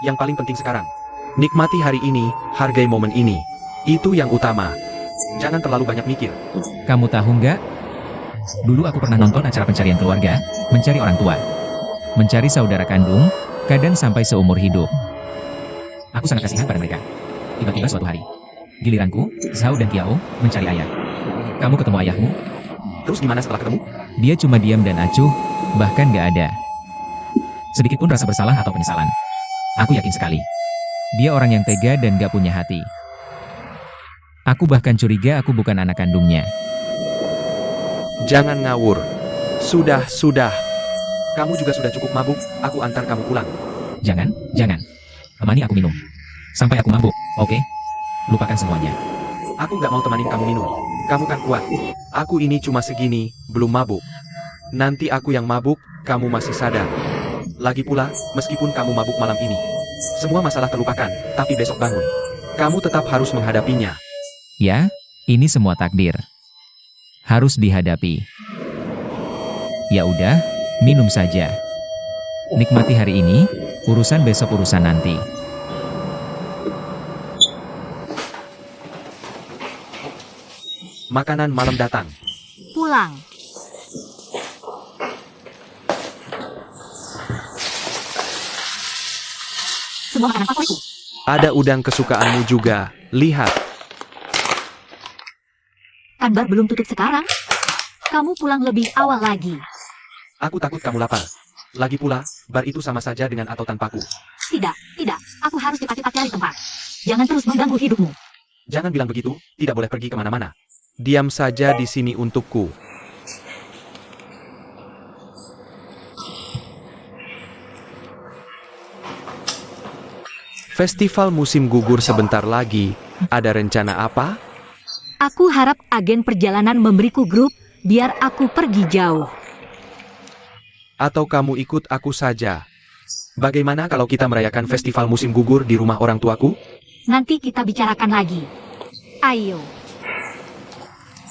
Speaker 1: Yang paling penting sekarang, nikmati hari ini, hargai momen ini. Itu yang utama. Jangan terlalu banyak mikir.
Speaker 4: Kamu tahu nggak? Dulu aku pernah nonton acara pencarian keluarga, mencari orang tua, mencari saudara kandung, kadang sampai seumur hidup. Aku sangat kasihan pada mereka. Tiba-tiba suatu hari, giliranku, Zhao dan Kiao, mencari ayah. Kamu ketemu ayahmu?
Speaker 1: Terus gimana setelah ketemu?
Speaker 4: Dia cuma diam dan acuh, bahkan nggak ada sedikitpun rasa bersalah atau penyesalan. Aku yakin sekali. Dia orang yang tega dan gak punya hati. Aku bahkan curiga aku bukan anak kandungnya.
Speaker 1: Jangan ngawur. Sudah. Kamu juga sudah cukup mabuk, aku antar kamu pulang.
Speaker 4: Jangan. Temani aku minum. Sampai aku mabuk, oke? Lupakan semuanya.
Speaker 1: Aku gak mau temanin kamu minum. Kamu kan kuat. Aku ini cuma segini, belum mabuk. Nanti aku yang mabuk, kamu masih sadar. Lagi pula, meskipun kamu mabuk malam ini, semua masalah terlupakan, tapi besok bangun. Kamu tetap harus menghadapinya.
Speaker 4: Ya, ini semua takdir. Harus dihadapi. Ya udah, minum saja. Nikmati hari ini, urusan besok urusan nanti.
Speaker 1: Makanan malam datang.
Speaker 3: Pulang. Semua makanan favoritku.
Speaker 1: Ada udang kesukaanmu juga. Lihat.
Speaker 3: Kan bar belum tutup sekarang. Kamu pulang lebih awal lagi.
Speaker 1: Aku takut kamu lapar. Lagi pula, bar itu sama saja dengan atau tanpaku.
Speaker 3: Tidak, tidak. Aku harus cepat-cepat cari tempat. Jangan terus mengganggu hidupmu.
Speaker 1: Jangan bilang begitu, tidak boleh pergi kemana-mana. Diam saja di sini untukku. Festival musim gugur sebentar lagi. Ada rencana apa?
Speaker 3: Aku harap agen perjalanan memberiku grup, biar aku pergi jauh.
Speaker 1: Atau kamu ikut aku saja? Bagaimana kalau kita merayakan festival musim gugur di rumah orang tuaku?
Speaker 3: Nanti kita bicarakan lagi. Ayo.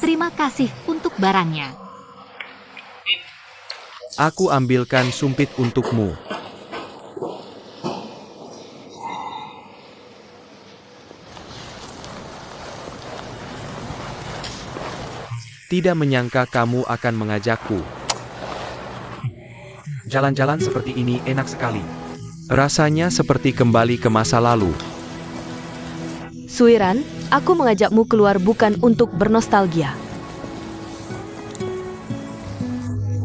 Speaker 3: Terima kasih untuk barangnya.
Speaker 1: Aku ambilkan sumpit untukmu. Tidak menyangka kamu akan mengajakku. Jalan-jalan seperti ini enak sekali. Rasanya seperti kembali ke masa lalu.
Speaker 2: Suiran, aku mengajakmu keluar bukan untuk bernostalgia.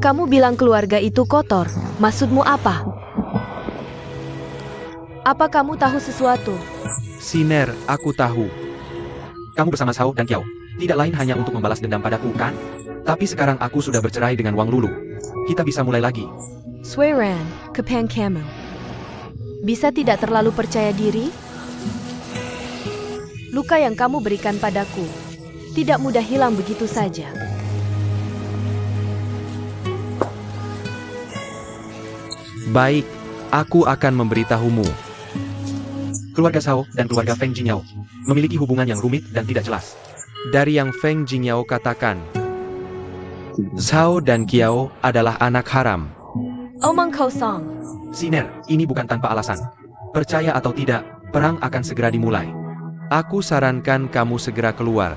Speaker 2: Kamu bilang keluarga itu kotor. Maksudmu apa? Apa kamu tahu sesuatu?
Speaker 1: Siner, aku tahu. Kamu bersama Sao dan Kiao. Tidak lain hanya untuk membalas dendam padaku, kan? Tapi sekarang aku sudah bercerai dengan Wang Lulu. Kita bisa mulai lagi.
Speaker 2: Suiran, kepeng kamu. Bisa tidak terlalu percaya diri? Luka yang kamu berikan padaku tidak mudah hilang begitu saja.
Speaker 1: Baik, aku akan memberitahumu. Keluarga Sao dan keluarga Feng Jingyao memiliki hubungan yang rumit dan tidak jelas. Dari yang Feng Jingyao katakan, Sao dan Kiao adalah anak haram.
Speaker 2: Omong kosong.
Speaker 1: Siner, ini bukan tanpa alasan. Percaya atau tidak, perang akan segera dimulai. Aku sarankan kamu segera keluar.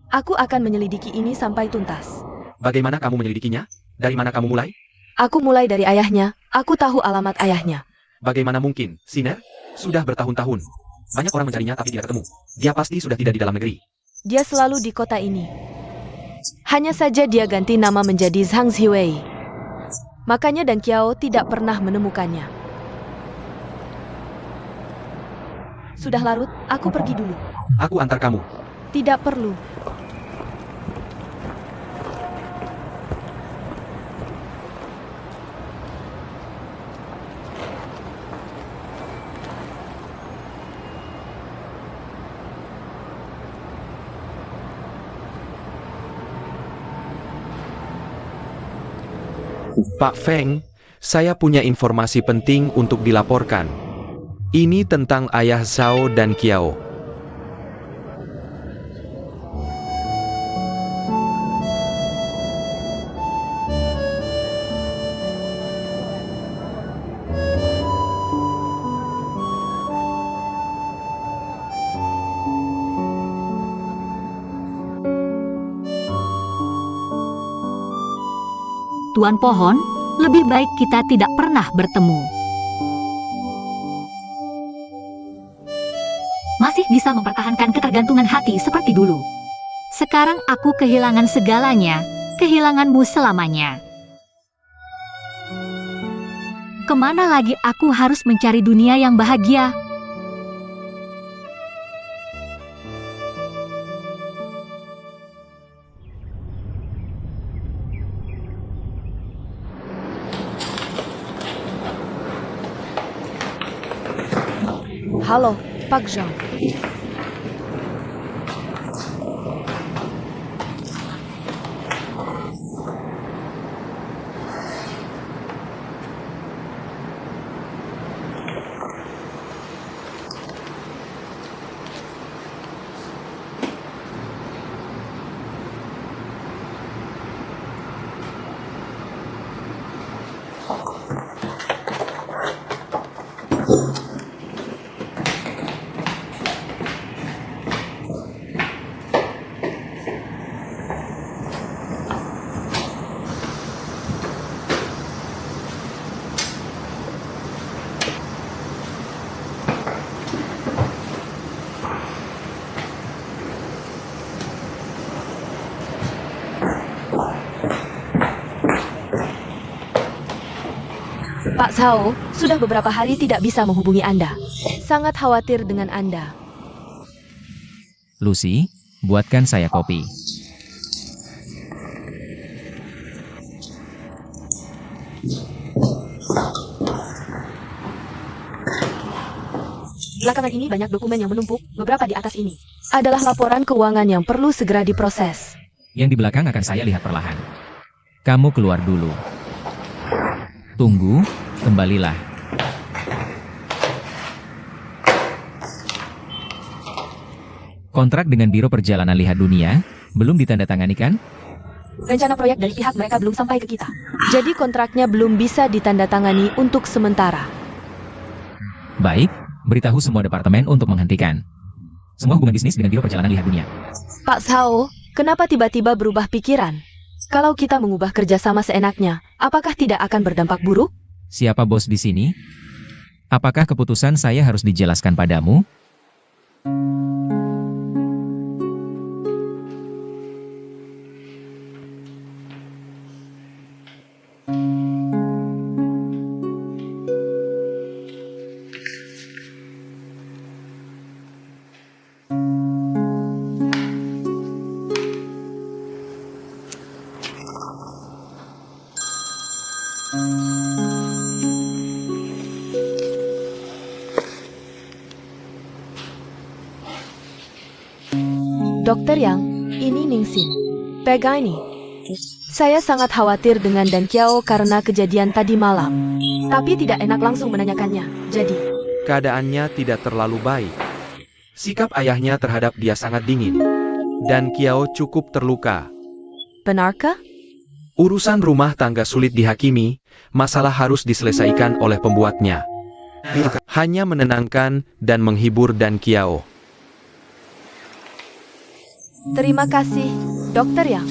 Speaker 2: Aku akan menyelidiki ini sampai tuntas.
Speaker 1: Bagaimana kamu menyelidikinya? Dari mana kamu mulai?
Speaker 2: Aku mulai dari ayahnya. Aku tahu alamat ayahnya.
Speaker 1: Bagaimana mungkin, Siner? Sudah bertahun-tahun. Banyak orang mencarinya tapi tidak ketemu. Dia pasti sudah tidak di dalam negeri.
Speaker 2: Dia selalu di kota ini. Hanya saja dia ganti nama menjadi Zhang Ziwei. Makanya dan Kiao tidak pernah menemukannya. Sudah larut, aku pergi dulu.
Speaker 1: Aku antar kamu.
Speaker 2: Tidak perlu.
Speaker 1: Pak Feng, saya punya informasi penting untuk dilaporkan. Ini tentang ayah Zhao dan Kiao.
Speaker 3: Tuan Pohon, lebih baik kita tidak pernah bertemu. Masih bisa mempertahankan ketergantungan hati seperti dulu. Sekarang aku kehilangan segalanya, kehilanganmu selamanya. Kemana lagi aku harus mencari dunia yang bahagia?
Speaker 2: Halo, Pak Zhang. Pak Zhao, sudah beberapa hari tidak bisa menghubungi Anda. Sangat khawatir dengan Anda.
Speaker 4: Lucy, buatkan saya kopi.
Speaker 2: Belakangan ini banyak dokumen yang menumpuk, beberapa di atas ini adalah laporan keuangan yang perlu segera diproses.
Speaker 4: Yang di belakang akan saya lihat perlahan. Kamu keluar dulu. Tunggu, kembalilah. Kontrak dengan Biro Perjalanan Lihat Dunia belum ditandatangani kan?
Speaker 2: Rencana proyek dari pihak mereka belum sampai ke kita. Jadi kontraknya belum bisa ditandatangani untuk sementara.
Speaker 4: Baik, beritahu semua departemen untuk menghentikan semua hubungan bisnis dengan Biro Perjalanan Lihat Dunia.
Speaker 2: Pak Zhao, kenapa tiba-tiba berubah pikiran? Kalau kita mengubah kerjasama seenaknya, apakah tidak akan berdampak buruk?
Speaker 4: Siapa bos di sini? Apakah keputusan saya harus dijelaskan padamu?
Speaker 2: Dokter Yang, ini Ningsin. Pegang ini. Saya sangat khawatir dengan Dan Kiao karena kejadian tadi malam. Tapi tidak enak langsung menanyakannya. Jadi,
Speaker 1: Keadaannya tidak terlalu baik. Sikap ayahnya terhadap dia sangat dingin. Dan Kiao cukup terluka.
Speaker 2: benarkah?
Speaker 1: Urusan rumah tangga sulit dihakimi, masalah harus diselesaikan oleh pembuatnya. Hanya menenangkan dan menghibur Dan Kiao.
Speaker 2: Terima kasih, Dokter Yang.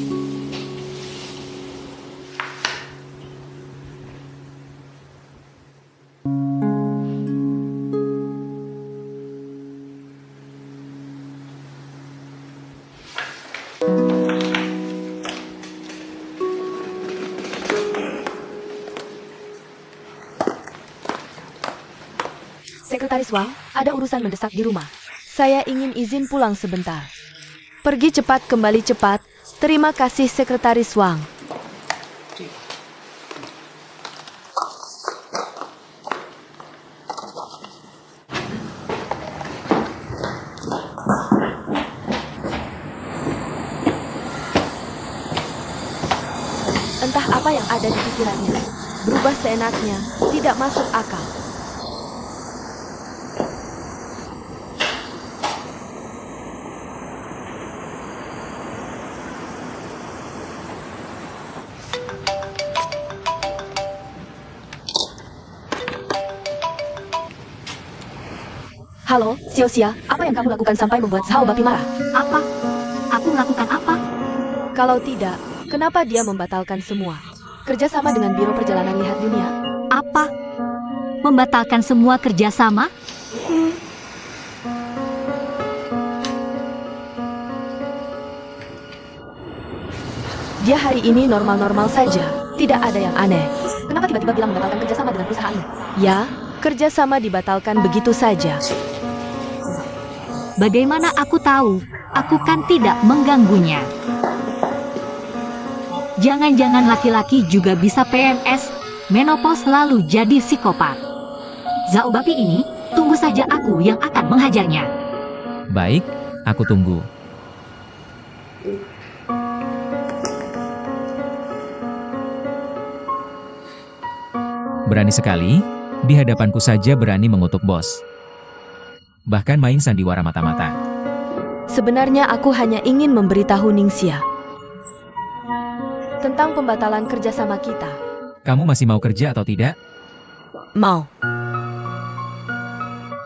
Speaker 2: Sekretaris Wang, ada urusan mendesak di rumah. Saya ingin izin pulang sebentar. Pergi cepat, kembali cepat. Terima kasih, Sekretaris Wang. Entah apa yang ada di pikirannya. Berubah seenaknya, tidak masuk akal. Halo, Xiaoxia, apa yang kamu lakukan sampai membuat Zhao Bapi marah?
Speaker 3: Apa? Aku melakukan apa?
Speaker 2: Kalau tidak, kenapa dia membatalkan semua? Kerjasama dengan Biro Perjalanan Lihat Dunia?
Speaker 3: Apa? Membatalkan semua kerjasama?
Speaker 2: Dia hari ini normal-normal saja, tidak ada yang aneh. Kenapa tiba-tiba bilang membatalkan kerjasama dengan perusahaan? Ya, kerjasama dibatalkan begitu saja.
Speaker 3: Bagaimana aku tahu? Aku kan tidak mengganggunya. Jangan-jangan laki-laki juga bisa PMS, menopause lalu jadi psikopat. Zhao Bapi ini, tunggu saja aku yang akan menghajarnya.
Speaker 4: Baik, aku tunggu. Berani sekali, di hadapanku saja berani mengutuk bos. Bahkan main sandiwara mata-mata.
Speaker 2: Sebenarnya aku hanya ingin memberitahu Ningxia tentang pembatalan kerjasama kita.
Speaker 4: Kamu masih mau kerja atau tidak?
Speaker 2: Mau.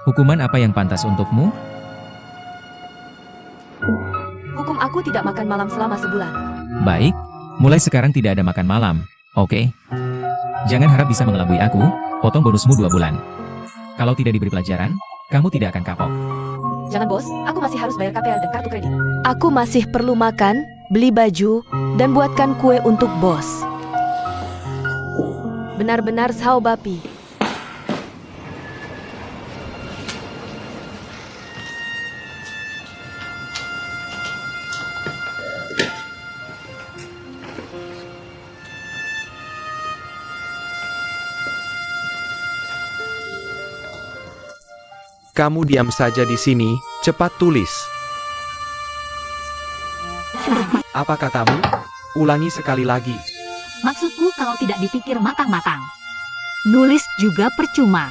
Speaker 4: Hukuman apa yang pantas untukmu?
Speaker 2: Hukum aku tidak makan malam selama sebulan.
Speaker 4: Baik, mulai sekarang tidak ada makan malam, oke? Jangan harap bisa mengelabui aku, potong bonusmu 2 bulan. Kalau tidak diberi pelajaran, kamu tidak akan kapok.
Speaker 2: Jangan bos, aku masih harus bayar KPR dan kartu kredit. Aku masih perlu makan, beli baju, dan buatkan kue untuk bos. Benar-benar Sao Bapi.
Speaker 1: Kamu diam saja di sini, cepat tulis. Apa katamu? Ulangi sekali lagi.
Speaker 3: Maksudku kalau tidak dipikir matang-matang. Nulis juga percuma.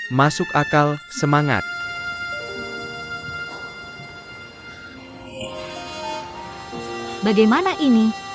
Speaker 1: Masuk akal, semangat.
Speaker 3: Bagaimana ini?